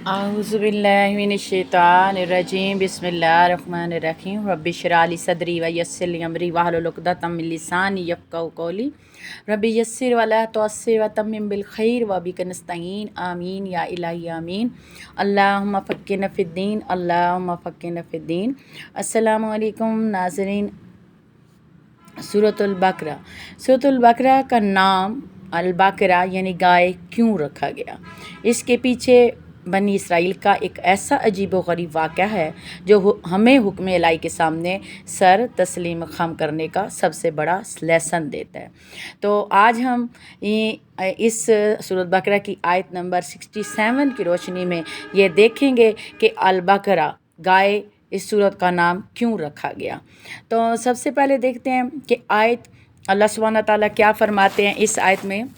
औज़ुबिल्लाहिमिनश्शैतानिर्रजीम बिस्मिल्लाहिर्रहमानिर्रहीम रब्बि इश्रह ली सदरी व यस्सिर ली अमरी वहलुल उक़दतम मिन लिसानी यफ़क़हू क़ौली रब्बि यस्सिर वला तुअस्सिर व तम्मिम बिल खैर व बिका नस्तईन आमीन या इलाही आमीन। अल्लाहुम्मा फ़क्किहना फ़िद्दीन, अल्लाहुम्मा फ़क्किहना फ़िद्दीन। अस्सलामु अलैकुम नाज़रीन। सूरतुल बकरा का नाम अल बकरा यानी गाय क्यों रखा गया? इसके पीछे बनी इसराइल का एक ऐसा अजीब व गरीब वाक़या है जो हमें हुक्म इलाही के सामने सर तस्लीम खम करने का सबसे बड़ा लेसन देता है। तो आज हम इस सूरत बकरा की आयत नंबर 67 की रोशनी में ये देखेंगे कि अल बकरा गाय इस सूरत का नाम क्यों रखा गया। तो सबसे पहले देखते हैं कि आयत अल्लाह सुब्हानहू व तआला क्या फरमाते हैं इस आयत में।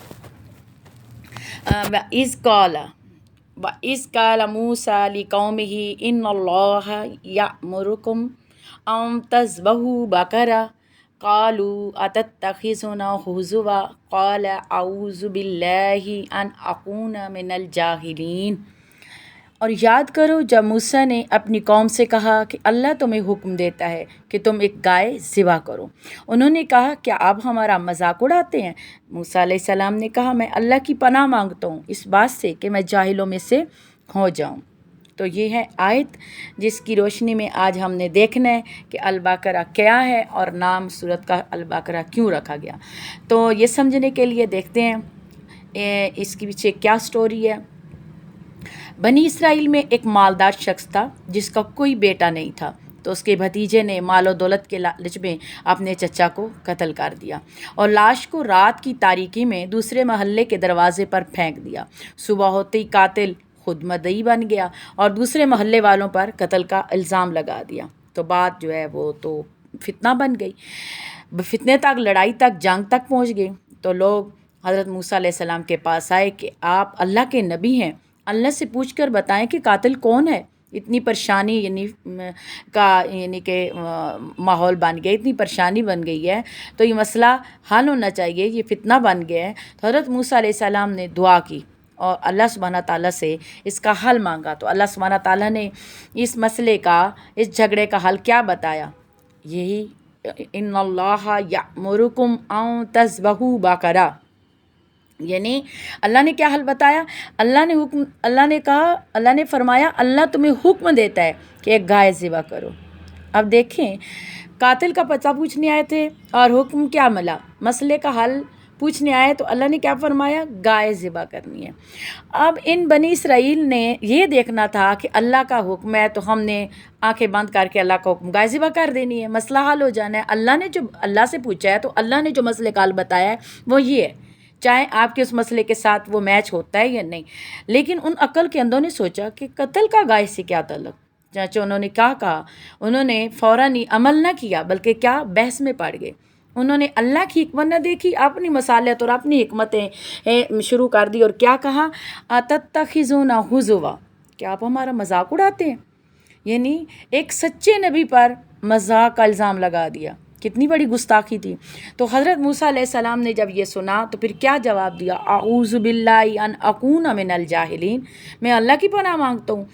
इस काला मूसा लिकौमिही इन्नल्लाहा यअमुरुकुम अन तज़बहू बकरा क़ालू अतत्तख़िज़ुना हुज़ुवा क़ाल अऊज़ु बिल्लाहि अन अकूना मिनल जाहिलीन। और याद करो जब मूसा ने अपनी कौम से कहा कि अल्लाह तुम्हें हुक्म देता है कि तुम एक गाय ज़िबा करो। उन्होंने कहा क्या आप हमारा मजाक उड़ाते हैं? मूसा अलैहिस्सलाम ने कहा मैं अल्लाह की पनाह मांगता हूँ इस बात से कि मैं जाहिलों में से हो जाऊँ। तो ये है आयत जिसकी रोशनी में आज हमने देखना है कि अल बकरा क्या है और नाम सूरत का अल बकरा क्यों रखा गया। तो ये समझने के लिए देखते हैं इसके पीछे क्या स्टोरी है। बनी इसराइल में एक मालदार शख्स था जिसका कोई बेटा नहीं था। तो उसके भतीजे ने मालो दौलत के लालच में अपने चचा को कत्ल कर दिया और लाश को रात की तारीकी में दूसरे महल्ले के दरवाजे पर फेंक दिया। सुबह होते ही कातिल खुद मदई बन गया और दूसरे महल्ले वालों पर कत्ल का इल्ज़ाम लगा दिया। तो बात जो है वो तो फितना बन गई, फितने तक, लड़ाई तक, जंग तक पहुंच गई। तो लोग हज़रत मूसा अलैहिस्सलाम के पास आए कि आप अल्लाह के नबी हैं, अल्लाह से पूछकर बताएं कि कातिल कौन है। इतनी परेशानी यानी कि माहौल बन गया, इतनी परेशानी बन गई है तो ये मसला हल होना चाहिए, ये फितना बन गया है। तो हज़रत मूसा अलैहिस्सलाम ने दुआ की और अल्लाह सुब्हानहू ताला से इसका हल मांगा। तो अल्लाह सुब्हानहू ताला ने इस मसले का, इस झगड़े का हल क्या बताया? यही इन्नल्लाहा यअमुरुकुम अन तज़बहू बकरा, यानी अल्लाह ने क्या हल बताया? अल्लाह ने फरमाया अल्लाह तुम्हें हुक्म देता है कि एक गाय ज़िबा करो। अब देखें, कातिल का पता पूछने आए थे और हुक्म क्या मिला? मसले का हल पूछने आए तो अल्लाह ने क्या फरमाया? गाय ज़िबा करनी है। अब इन बनी इसराइल ने ये देखना था कि अल्लाह का हुक्म है तो हमने आंखें बंद करके अल्लाह का हुक्म गाय ज़िबा कर देनी है, मसला हल हो जाना है। अल्लाह से पूछा है तो अल्लाह ने जो मसले का हल बताया है वो ये है, चाहे आपके उस मसले के साथ वो मैच होता है या नहीं। लेकिन उन अक्ल के अंदों ने सोचा कि कत्ल का गाय से क्या ताल्लुक। चाचा उन्होंने क्या कहा? उन्होंने फ़ौरन ही अमल न किया बल्कि क्या, बहस में पड़ गए। उन्होंने अल्लाह की हिकमत न देखी, अपनी मसालियत और अपनी हिकमतें शुरू कर दी और क्या कहा? अतत्तखिज़ूना हुज़ुवा, क्या आप हमारा मजाक उड़ाते हैं? यानी एक सच्चे नबी पर मजाक का इल्ज़ाम लगा दिया। कितनी बड़ी गुस्ताखी थी। तो हज़रत मूसा अलैहिस्सलाम ने जब ये सुना तो फिर क्या जवाब दिया? अऊज़ु बिल्लाहि अन अकूना मिनल जाहिलीन, मैं अल्लाह की पनाह मांगता हूँ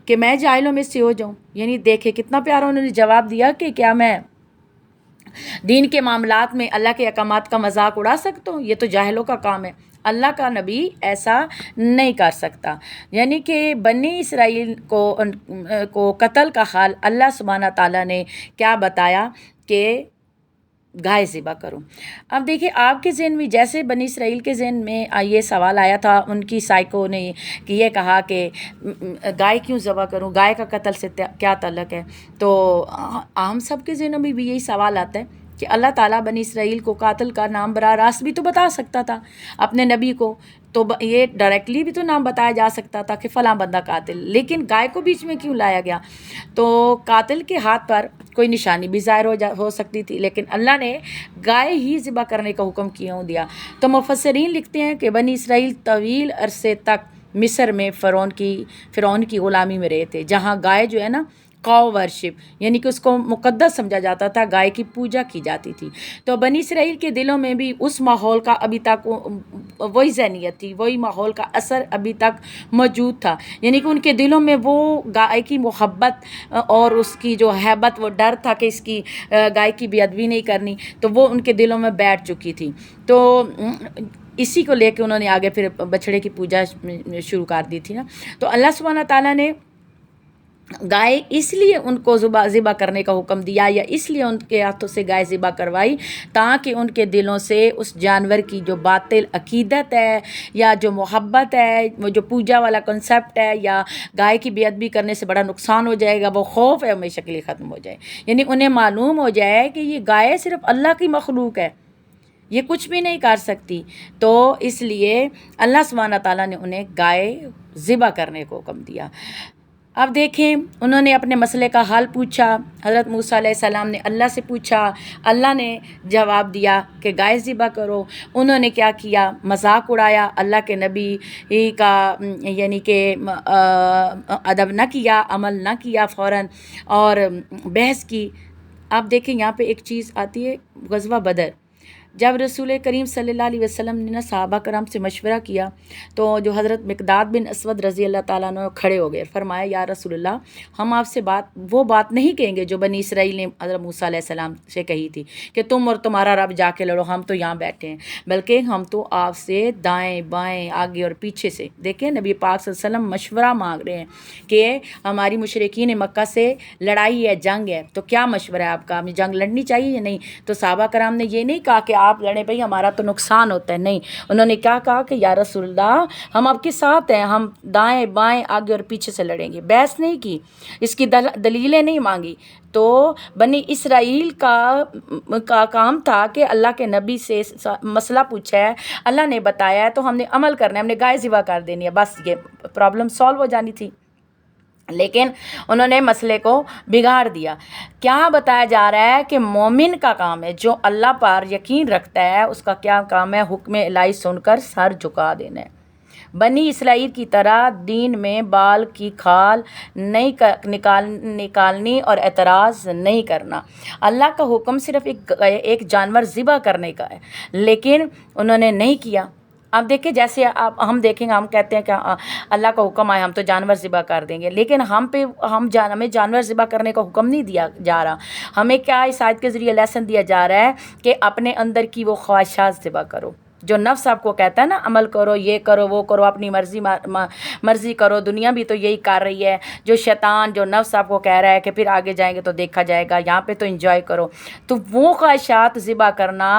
कि मैं जाहिलों में से हो जाऊँ। यानी देखे कितना प्यारा उन्होंने जवाब दिया कि क्या मैं दीन के मामलात में अल्लाह के अहकामात का मजाक उड़ा सकता हूँ? ये तो जाहिलों का काम है, अल्लाह का नबी ऐसा नहीं कर सकता। यानी कि बनी इसराइल को कत्ल का हाल अल्लाह सुब्हानहू ताला ने क्या बताया कि गाय ज़िबा करो। अब देखिए आपके ज़हन में, जैसे बनी इसराइल के ज़हन में ये सवाल आया था उनकी साइको ने कि ये कहा कि गाय क्यों ज़िबा करूं, गाय का कत्ल से क्या ताल्लुक़ है। तो हम सब के ज़हनों में भी यही सवाल आता है कि अल्लाह ताला बनी इसराइल को कातिल का नाम बराह रास्त भी तो बता सकता था अपने नबी को, तो ये डायरेक्टली भी तो नाम बताया जा सकता था कि फ़लाँ बंदा कातिल, लेकिन गाय को बीच में क्यों लाया गया? तो कातिल के हाथ पर कोई निशानी भी ज़ाहिर हो सकती थी, लेकिन अल्लाह ने गाय ही ज़िबा करने का हुक्म क्यों दिया? तो मुफस्सिरीन लिखते हैं कि बनी इसराइल तवील अरसे तक मिस्र में फ़िरौन की ग़ुलामी में रहे थे, जहाँ गाय जो है ना काउ वर्शिप, यानी कि उसको मुक़द्दस समझा जाता था, गाय की पूजा की जाती थी। तो बनी इसराइल के दिलों में भी उस माहौल का अभी तक वही ज़हनियत थी, वही माहौल का असर अभी तक मौजूद था, यानी कि उनके दिलों में वो गाय की मोहब्बत और उसकी जो हैबत, वो डर था कि इसकी गाय की बेअदबी नहीं करनी, तो वो उनके दिलों में बैठ चुकी थी। तो इसी को लेके उन्होंने आगे फिर बछड़े की पूजा शुरू कर दी थी ना। तो अल्लाह सुब्हाना ताला ने गाय इसलिए उनको ज़िबा करने का हुक्म दिया, या इसलिए उनके हाथों से गाय ज़िबा करवाई, ताकि उनके दिलों से उस जानवर की जो बातिल अकीदत है, या जो मोहब्बत है, वो जो पूजा वाला कॉन्सेप्ट है, या गाय की बेअदबी करने से बड़ा नुकसान हो जाएगा, वो खौफ है, हमेशा के लिए ख़त्म हो जाए। यानी उन्हें मालूम हो जाए कि ये गाय सिर्फ़ अल्लाह की मखलूक है, ये कुछ भी नहीं कर सकती। तो इसलिए अल्लाह सुब्हाना ताला ने उन्हें गाय ज़िबा करने को हुक्म दिया। अब देखें, उन्होंने अपने मसले का हल पूछा, हज़रत मूसा अलैहिस्सलाम ने अल्लाह से पूछा, अल्लाह ने जवाब दिया कि गाय ज़िबा करो। उन्होंने क्या किया, मजाक उड़ाया, अल्लाह के नबी का यानी कि अदब न किया, अमल न किया फ़ौरन, और बहस की। आप देखें यहाँ पे एक चीज़ आती है, ग़ज़वा बदर, जब रसूल करीम सल्लल्लाहु अलैहि वसल्लम ने ना सहाबा कराम से मशवरा किया, तो जो हज़रत मिक़दाद बिन असवद रज़ी अल्लाह ताला अन्हु खड़े हो गए, फरमाया या रसूलल्लाह, हम आपसे वो बात नहीं कहेंगे जो बनी इसराइल ने हज़रत मूसा अलैहिस्सलाम से कही थी कि तुम और तुम्हारा रब जाके लड़ो, हम तो यहाँ बैठे हैं, बल्कि हम तो आपसे दाएँ बाएँ आगे और पीछे से, देखें नबी पाक सल्लल्लाहु अलैहि वसल्लम मशवरा मांग रहे हैं कि हमारी मुशरिकीन मक्का से लड़ाई है, जंग है, तो क्या मशवरा है आपका, हमें जंग लड़नी चाहिए या नहीं। तो सहाबा कराम ने ये नहीं कहा कि आप लड़े भाई, हमारा तो नुकसान होता है, नहीं, उन्होंने क्या कहा कि या रसूलल्लाह, हम आपके साथ हैं, हम दाएं बाएं आगे और पीछे से लड़ेंगे। बहस नहीं की, इसकी दलीलें नहीं मांगी। तो बनी इसराइल का काम था कि अल्लाह के नबी से मसला पूछा है, अल्लाह ने बताया है, तो हमने अमल करना है, हमने गाय ज़िबा कर देनी है, बस ये प्रॉब्लम सॉल्व हो जानी थी। लेकिन उन्होंने मसले को बिगाड़ दिया। क्या बताया जा रहा है कि मोमिन का काम है, जो अल्लाह पर यकीन रखता है, उसका क्या काम है, हुक्म इलाही सुनकर सर झुका देना है। बनी इसराइल की तरह दीन में बाल की खाल नहीं निकालनी और एतराज़ नहीं करना। अल्लाह का हुक्म सिर्फ़ एक जानवर ज़िबा करने का है, लेकिन उन्होंने नहीं किया। अब देखिए, जैसे आप हम देखेंगे, हम कहते हैं कि अल्लाह का हुक्म आए, हम तो जानवर ज़िबा कर देंगे, लेकिन हमें जानवर ज़िबा करने का हुक्म नहीं दिया जा रहा। हमें क्या इस आयत के ज़रिए लेसन दिया जा रहा है कि अपने अंदर की वो ख्वाहिशात ज़िबा करो, जो नफ्स आपको कहता है ना, अमल करो, ये करो, वो करो, अपनी मर्ज़ी करो, दुनिया भी तो यही कर रही है। जो शैतान, जो नफ्स आपको कह रहा है कि फिर आगे जाएंगे तो देखा जाएगा, यहाँ पे तो एंजॉय करो, तो वो ख्वाहिशात ज़िबा करना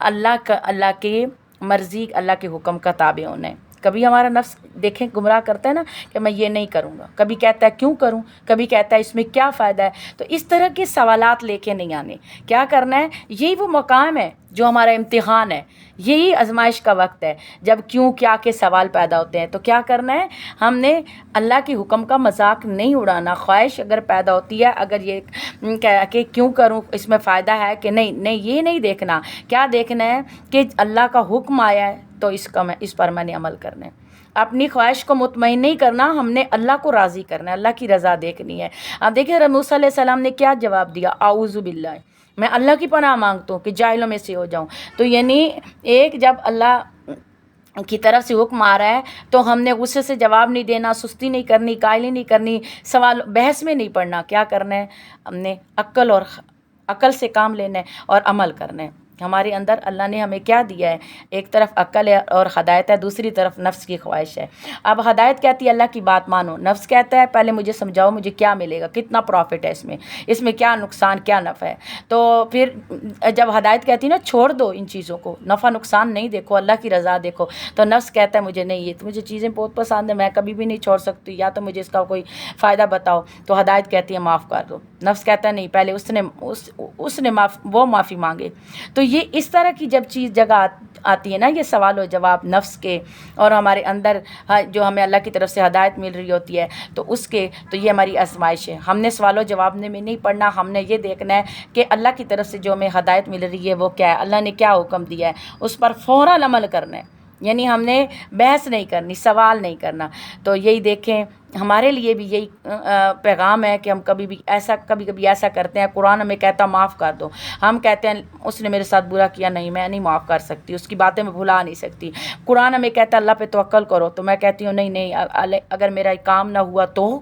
अल्लाह की मर्ज़ी, अल्लाह के हुक्म का ताबे होना है। कभी हमारा नफ्स देखें गुमराह करता है ना कि मैं ये नहीं करूँगा, कभी कहता है क्यों करूँ, कभी कहता है इसमें क्या फ़ायदा है। तो इस तरह के सवालात लेके नहीं आने। क्या करना है, यही वो मकाम है जो हमारा इम्तिहान है, यही आजमाइश का वक्त है जब क्यों क्या के सवाल पैदा होते हैं। तो क्या करना है, हमने अल्लाह के हुक्म का मजाक नहीं उड़ाना। ख्वाहिश अगर पैदा होती है, अगर ये कह के क्यों करूँ, इसमें फ़ायदा है कि नहीं, ये नहीं देखना। क्या देखना है कि अल्लाह का हुक्म आया है तो इस पर मैंने अमल करना है। अपनी ख्वाहिश को मुतमईन नहीं करना, हमने अल्लाह को राज़ी करना है, अल्लाह की रज़ा देखनी है। अब देखिए मूसा अलैहिस्सलाम ने क्या जवाब दिया, आऊज़ु बिल्लाह, मैं अल्लाह की पनाह मांगता हूँ कि जाहिलों में से हो जाऊँ। तो यानी एक जब अल्लाह की तरफ से हुक्म आ रहा है तो हमने गुस्से से जवाब नहीं देना, सुस्ती नहीं करनी, कायली नहीं करनी, सवाल बहस में नहीं पड़ना। क्या करना है, हमने अक्ल से काम लेना है और अमल करना है। हमारे अंदर अल्लाह ने हमें क्या दिया है, एक तरफ अक्ल है और हदायत है, दूसरी तरफ नफ्स की ख्वाहिश है। अब हदायत कहती है अल्लाह की बात मानो, नफ्स कहता है पहले मुझे समझाओ मुझे क्या मिलेगा, कितना प्रॉफिट है इसमें क्या नुकसान, क्या नफ़ा है। तो फिर जब हदायत कहती है ना छोड़ दो इन चीज़ों को, नफ़ा नुकसान नहीं देखो, अल्लाह की रज़ा देखो, तो नफ्स कहता है मुझे नहीं, ये तो मुझे चीज़ें बहुत पसंद है, मैं कभी भी नहीं छोड़ सकती, या तो मुझे इसका कोई फ़ायदा बताओ। तो हदायत कहती है माफ़ कर दो, नफ्स कहता है नहीं, पहले उसने माफ़ी मांगे। तो ये इस तरह की जब चीज़ जगह आती है ना, ये सवाल और जवाब नफ्स के और हमारे अंदर जो हमें अल्लाह की तरफ से हदायत मिल रही होती है तो ये हमारी आजमाइश है। हमने सवाल और जवाब में नहीं पढ़ना, हमने ये देखना है कि अल्लाह की तरफ से जो हमें हदायत मिल रही है वो क्या है, अल्लाह ने क्या हुक्म दिया है, उस पर फ़ौरन अमल करना है। یعنی ہم نے بحث نہیں کرنی، سوال نہیں کرنا. تو یہی دیکھیں ہمارے لیے بھی یہی پیغام ہے کہ ہم کبھی کبھی ایسا کرتے ہیں. قرآن ہمیں کہتا معاف کر دو، ہم کہتے ہیں اس نے میرے ساتھ برا کیا، نہیں میں نہیں معاف کر سکتی، اس کی باتیں میں بھلا نہیں سکتی. قرآن ہمیں کہتا اللہ پہ توکل کرو، تو میں کہتی ہوں نہیں اگر میرا کام نہ ہوا تو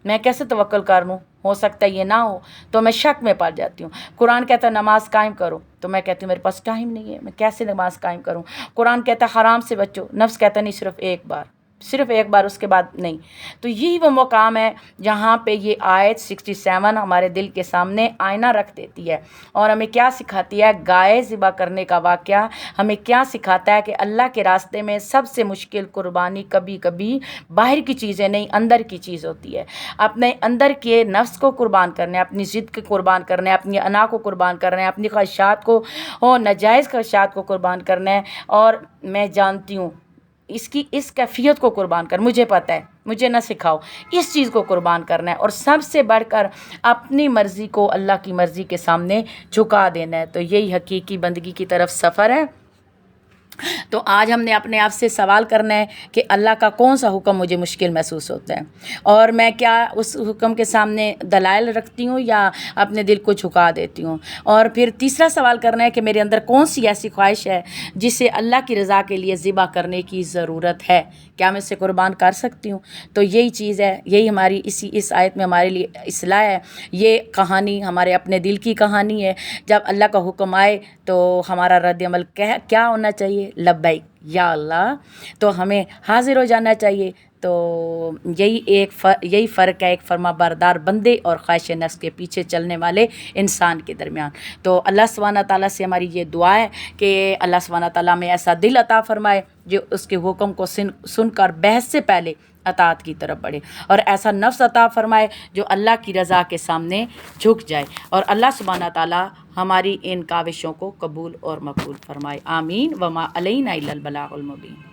میں کیسے توکل کر لوں، ہو سکتا ہے یہ نہ ہو، تو میں شک میں پڑ جاتی ہوں. قرآن کہتا ہے نماز قائم کرو، تو میں کہتی ہوں میرے پاس ٹائم نہیں ہے، میں کیسے نماز قائم کروں. قرآن کہتا ہے حرام سے بچو، نفس کہتا ہے نہیں صرف ایک بار اس کے بعد نہیں. تو یہی وہ مقام ہے جہاں پہ یہ آیت 67 ہمارے دل کے سامنے آئینہ رکھ دیتی ہے اور ہمیں کیا سکھاتی ہے. گائے ذبح کرنے کا واقعہ ہمیں کیا سکھاتا ہے کہ اللہ کے راستے میں سب سے مشکل قربانی کبھی کبھی باہر کی چیزیں نہیں، اندر کی چیز ہوتی ہے. اپنے اندر کے نفس کو قربان کرنا ہے، اپنی ضد کو قربان کرنا ہے، اپنی انا کو قربان کرنا ہے، اپنی خواہشات کو اور ناجائز خواہشات کو قربان کرنا ہے. اور میں جانتی ہوں اس کیفیت کو قربان کر، مجھے پتہ ہے، مجھے نہ سکھاؤ، اس چیز کو قربان کرنا ہے. اور سب سے بڑھ کر اپنی مرضی کو اللہ کی مرضی کے سامنے جھکا دینا ہے. تو یہی حقیقی بندگی کی طرف سفر ہے. تو آج ہم نے اپنے آپ سے سوال کرنا ہے کہ اللہ کا کون سا حکم مجھے مشکل محسوس ہوتا ہے، اور میں کیا اس حکم کے سامنے دلائل رکھتی ہوں یا اپنے دل کو جھکا دیتی ہوں. اور پھر تیسرا سوال کرنا ہے کہ میرے اندر کون سی ایسی خواہش ہے جسے اللہ کی رضا کے لیے ذبح کرنے کی ضرورت ہے، کیا میں اسے قربان کر سکتی ہوں. تو یہی چیز ہے، یہی ہماری اس آیت میں ہمارے لیے اصلاح ہے. یہ کہانی ہمارے اپنے دل کی کہانی ہے. جب اللہ کا حکم آئے تو ہمارا رد عمل کیا ہونا چاہیے؟ لبیک یا اللہ. تو ہمیں حاضر ہو جانا چاہیے. تو یہی فرق ہے ایک فرما بردار بندے اور خواہش نفس کے پیچھے چلنے والے انسان کے درمیان. تو اللہ سبحانہ تعالیٰ سے ہماری یہ دعا ہے کہ اللہ سبحانہ تعالیٰ میں ایسا دل عطا فرمائے جو اس کے حکم کو سن کر بحث سے پہلے اطاعت کی طرف بڑھے، اور ایسا نفس عطا فرمائے جو اللہ کی رضا کے سامنے جھک جائے. اور اللہ سبحانہ تعالیٰ ہماری ان کاوشوں کو قبول اور مقبول فرمائے. آمین. وما علینا الا البلاغ المبین.